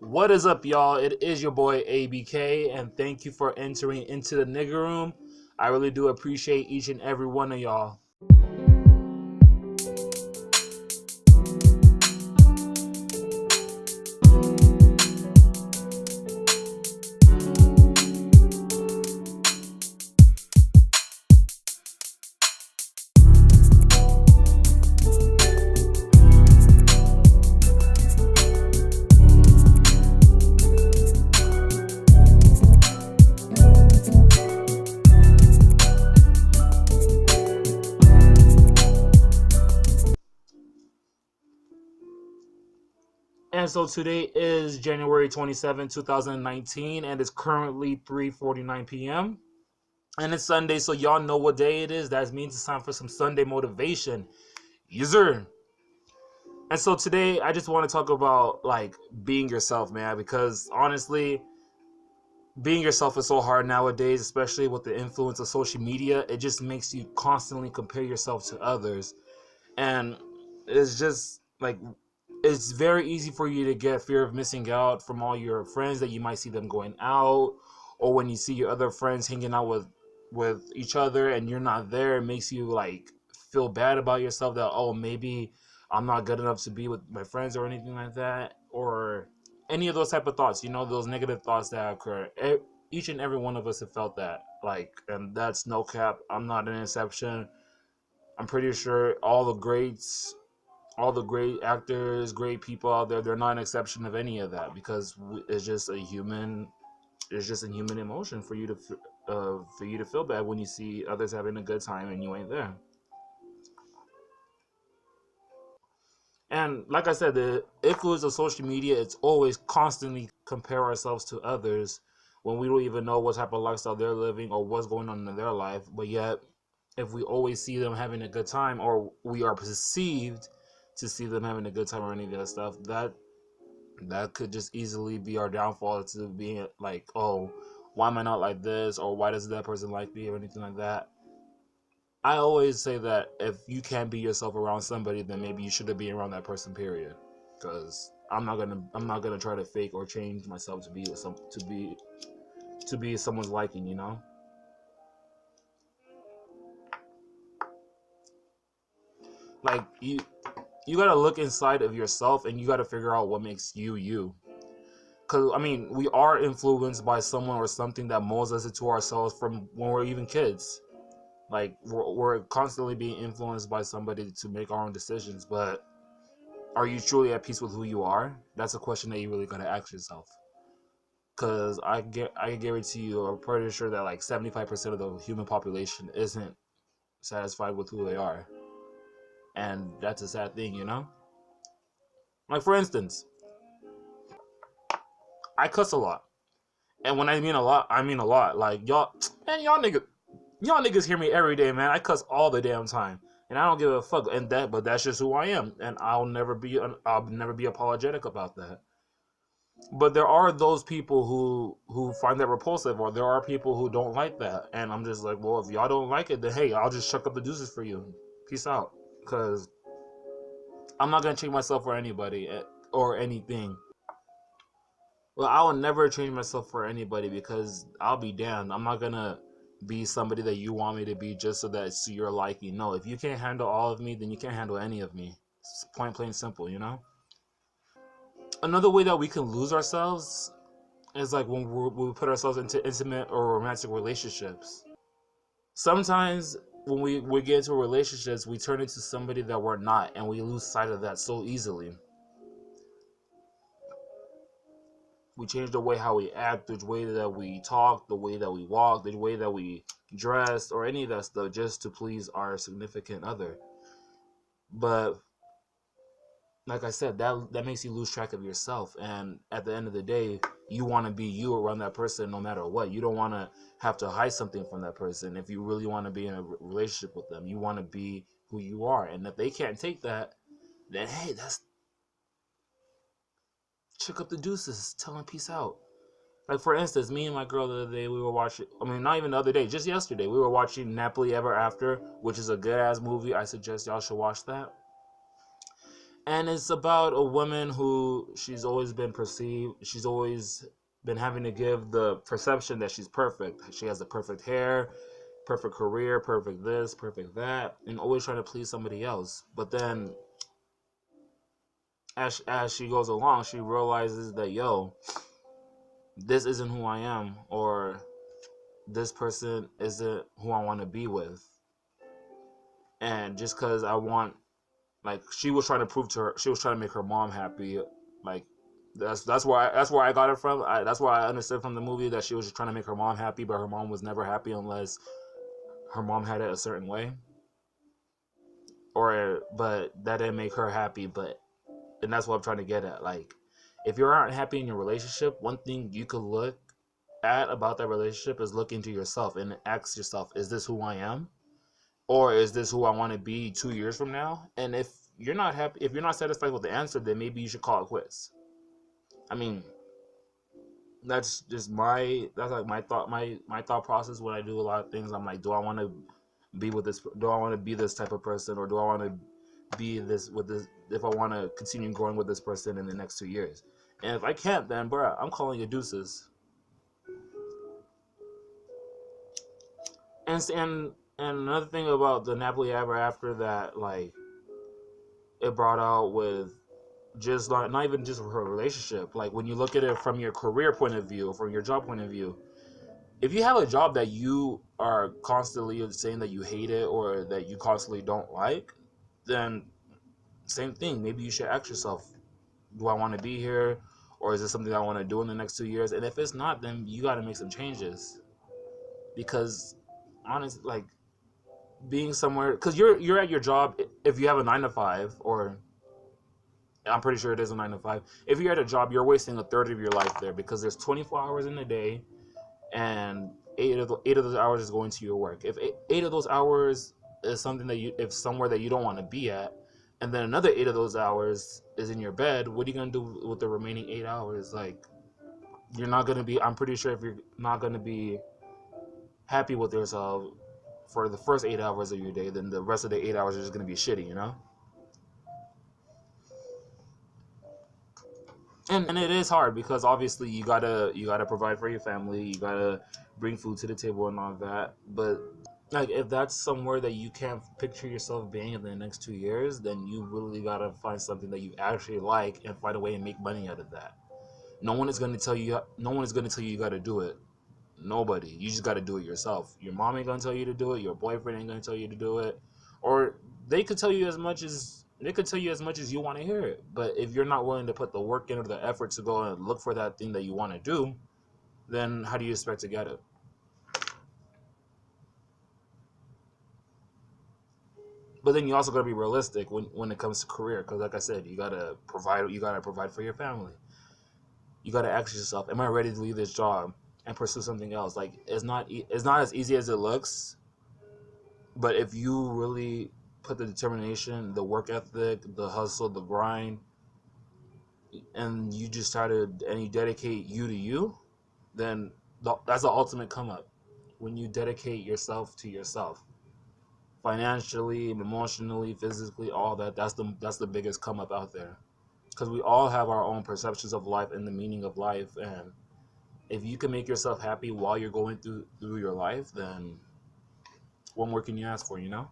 What is up, y'all? It is your boy ABK, and thank you for entering into the nigga room. I really do appreciate each and every one of y'all. And so today is January 27, 2019, and it's currently 3:49 p.m. And it's Sunday, so y'all know what day it is. That means it's time for some Sunday motivation. User. And so today I just want to talk about like being yourself, man, because honestly, being yourself is so hard nowadays, especially with the influence of social media. It just makes you constantly compare yourself to others. And it's just like it's very easy for you to get fear of missing out from all your friends that you might see them going out, or when you see your other friends hanging out with each other and you're not there. It makes you like feel bad about yourself that, oh, maybe I'm not good enough to be with my friends or anything like that, or any of those type of thoughts, those negative thoughts that occur. Each and every one of us have felt that, like, and that's no cap. I'm not an exception. I'm pretty sure all the great actors, great people out there, they're not an exception of any of that, because it's just a human emotion for you to feel bad when you see others having a good time and you ain't there. And like I said, the influence of social media, it's always constantly compare ourselves to others when we don't even know what type of lifestyle they're living or what's going on in their life. But yet, if we always see them having a good time, or we are perceived to see them having a good time or any of that stuff, that could just easily be our downfall to being like, oh, why am I not like this, or why does that person like me, or anything like that. I always say that if you can't be yourself around somebody, then maybe you shouldn't be around that person. Period. Because I'm not gonna try to fake or change myself to be someone's liking. Like you gotta look inside of yourself and you gotta figure out what makes you you. Because I mean, we are influenced by someone or something that molds us into ourselves from when we're even kids. Like we're constantly being influenced by somebody to make our own decisions, but are you truly at peace with who you are? That's a question that you really gotta ask yourself. Cause I guarantee you, I'm pretty sure that like 75% of the human population isn't satisfied with who they are, and that's a sad thing. Like for instance, I cuss a lot, and when I mean a lot, I mean a lot. Like y'all, man, y'all niggas hear me every day, man. I cuss all the damn time, and I don't give a fuck. But that's just who I am, and I'll never be apologetic about that. But there are those people who find that repulsive, or there are people who don't like that, and I'm just like, well, if y'all don't like it, then hey, I'll just chuck up the deuces for you. Peace out, because I'm not gonna change myself for anybody or anything. Well, I will never change myself for anybody, because I'll be damned. I'm not gonna be somebody that you want me to be just so that it's to your liking. No, if you can't handle all of me, then you can't handle any of me. It's point plain simple. Another way that we can lose ourselves is like when we put ourselves into intimate or romantic relationships. Sometimes when we get into relationships, we turn into somebody that we're not, and we lose sight of that so easily. We change the way how we act, the way that we talk, the way that we walk, the way that we dress, or any of that stuff, just to please our significant other. But like I said, that makes you lose track of yourself, and at the end of the day, you want to be you around that person no matter what. You don't want to have to hide something from that person. If you really want to be in a relationship with them, you want to be who you are, and if they can't take that, then hey, that's check up the deuces, tell them peace out. Like for instance, me and my girl the other day, we were watching. I mean, not even the other day, just yesterday, we were watching Napoli Ever After, which is a good ass movie. I suggest y'all should watch that. And it's about a woman who she's always been having to give the perception that she's perfect. She has the perfect hair, perfect career, perfect this, perfect that, and always trying to please somebody else. But then as she goes along, she realizes that, yo, this isn't who I am, or this person isn't who I want to be with. And just because I want, like, she was trying to prove to her, she was trying to make her mom happy. Like, that's where I got it from. That's why I understood from the movie that she was just trying to make her mom happy, but her mom was never happy unless her mom had it a certain way. Or but that didn't make her happy. But and that's what I'm trying to get at. Like, if you aren't happy in your relationship, one thing you could look at about that relationship is look into yourself and ask yourself, is this who I am? Or is this who I want to be 2 years from now? And if you're not happy, if you're not satisfied with the answer, then maybe you should call it quits. I mean, that's like my thought process when I do a lot of things. I'm like, do I want to be with this? Do I want to be this type of person, or do I want to be this with this? If I want to continue growing with this person in the next 2 years, and if I can't, then bro, I'm calling you deuces. And another thing about the Napoli Ever After that, like, it brought out with just not even just her relationship. Like, when you look at it from your career point of view, from your job point of view, if you have a job that you are constantly saying that you hate it or that you constantly don't like, then same thing. Maybe you should ask yourself, do I want to be here, or is this something I want to do in the next 2 years? And if it's not, then you got to make some changes. Because honestly, like, being somewhere, because you're at your job, if you have a 9 to 5, or I'm pretty sure it is a 9 to 5. If you're at a job, you're wasting a third of your life there, because there's 24 hours in a day, and eight of those hours is going to your work. If eight of those hours is something that you, if somewhere that you don't want to be at, and then another 8 of those hours is in your bed, what are you gonna do with the remaining 8 hours? Like, you're not gonna be. I'm pretty sure if you're not gonna be happy with yourself for the first 8 hours of your day, then the rest of the 8 hours are just gonna be shitty, you know. And it is hard because obviously you gotta provide for your family, you gotta bring food to the table and all that. But like, if that's somewhere that you can't picture yourself being in the next 2 years, then you really gotta find something that you actually like and find a way and make money out of that. No one is gonna tell you. No one is gonna tell you gotta do it. Nobody. You just got to do it yourself. Your mom ain't gonna tell you to do it. Your boyfriend ain't gonna tell you to do it. Or they could tell you as much as you want to hear it. But if you're not willing to put the work in or the effort to go and look for that thing that you want to do, then how do you expect to get it? But then you also gotta be realistic when it comes to career, because like I said, you gotta provide. You gotta provide for your family. You gotta ask yourself, am I ready to leave this job and pursue something else? Like, it's not as easy as it looks. But if you really put the determination, the work ethic, the hustle, the grind, and you just and you dedicate you to you, then that's the ultimate come up. When you dedicate yourself to yourself, financially, emotionally, physically, all that, that's the biggest come up out there. Because we all have our own perceptions of life and the meaning of life, and if you can make yourself happy while you're going through your life, then what more can you ask for, you know?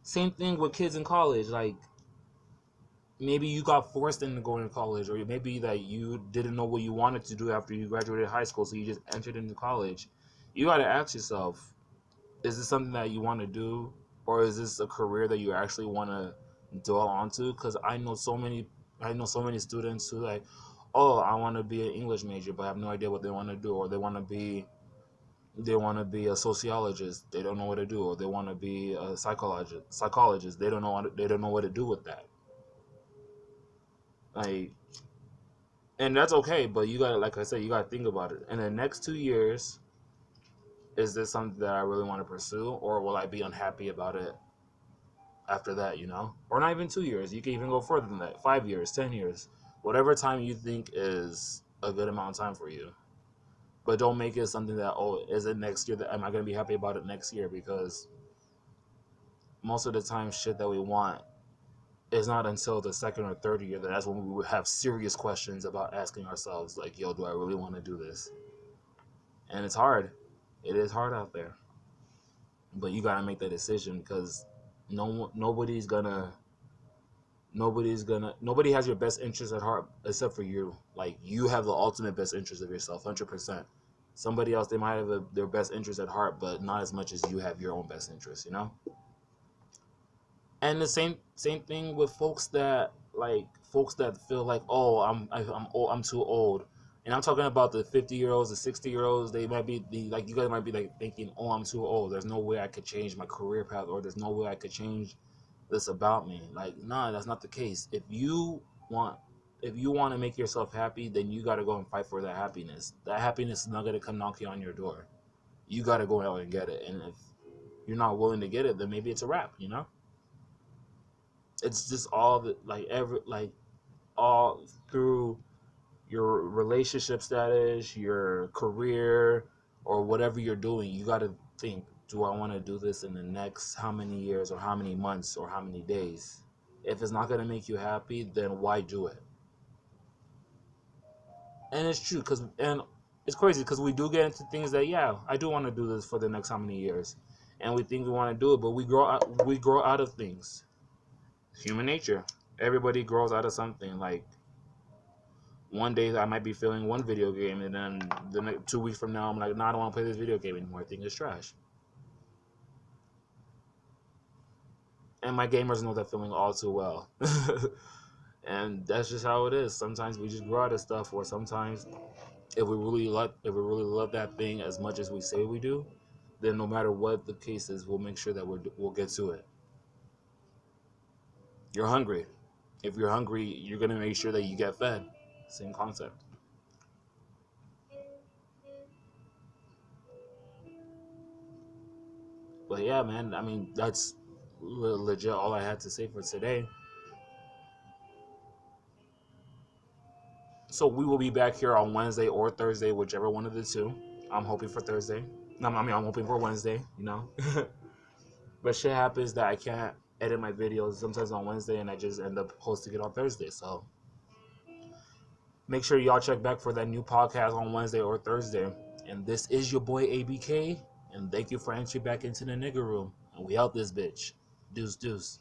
Same thing with kids in college. Like, maybe you got forced into going to college, or maybe that you didn't know what you wanted to do after you graduated high school, so you just entered into college. You got to ask yourself, is this something that you want to do, or is this a career that you actually want to dwell onto? Because I know so many students who, like, oh, I want to be an English major, but have no idea what they want to do, or they want to be a sociologist, they don't know what to do, or they want to be a psychologist, they don't know what to do with that. Like, and that's okay, but you gotta, like I said, you gotta think about it. In the next 2 years, is this something that I really want to pursue, or will I be unhappy about it after that? You know, or not even 2 years. You can even go further than that. 5 years, 10 years, whatever time you think is a good amount of time for you. But don't make it something that, oh, is it next year? That am I gonna be happy about it next year? Because most of the time, shit that we want is not until the second or third year that's when we would have serious questions about asking ourselves, like, yo, do I really want to do this? And it's hard. It is hard out there. But you gotta make that decision because nobody has your best interest at heart except for you. Like, you have the ultimate best interest of yourself, 100%. Somebody else, they might have their best interest at heart, but not as much as you have your own best interest, you know. And the same thing with folks that feel like, oh, I'm old, I'm too old. And I'm talking about the 50-year-olds, the 60-year-olds. They might be like, you guys might be like thinking, oh, I'm too old, there's no way I could change my career path, or there's no way I could change this about me. Like, nah, that's not the case. If you want to make yourself happy, then you got to go and fight for that happiness. That happiness is not going to come knocking on your door. You got to go out and get it. And if you're not willing to get it, then maybe it's a wrap, you know. It's just all the all through your relationship status, your career, or whatever you're doing. You got to think, do I want to do this in the next how many years, or how many months, or how many days? If it's not going to make you happy, then why do it? And it's true, and it's crazy because we do get into things that, yeah, I do want to do this for the next how many years, and we think we want to do it, but we grow out of things. Human nature. Everybody grows out of something. Like, one day I might be feeling one video game, and then 2 weeks from now I'm like, no, I don't want to play this video game anymore. I think it's trash. And my gamers know that feeling all too well. And that's just how it is. Sometimes we just grow out of stuff, or sometimes if we really love that thing as much as we say we do, then no matter what the case is, we'll make sure that we'll get to it. You're hungry. If you're hungry, you're gonna make sure that you get fed. Same concept. But yeah, man, I mean, that's legit all I had to say for today. So we will be back here on Wednesday or Thursday, whichever one of the two. I'm hoping for Thursday. No, I mean, I'm hoping for Wednesday, you know. But shit happens that I can't edit my videos sometimes on Wednesday, and I just end up posting it on Thursday. So make sure y'all check back for that new podcast on Wednesday or Thursday. And this is your boy ABK, and thank you for entry back into the nigger room. And we out this bitch. Deuce deuce.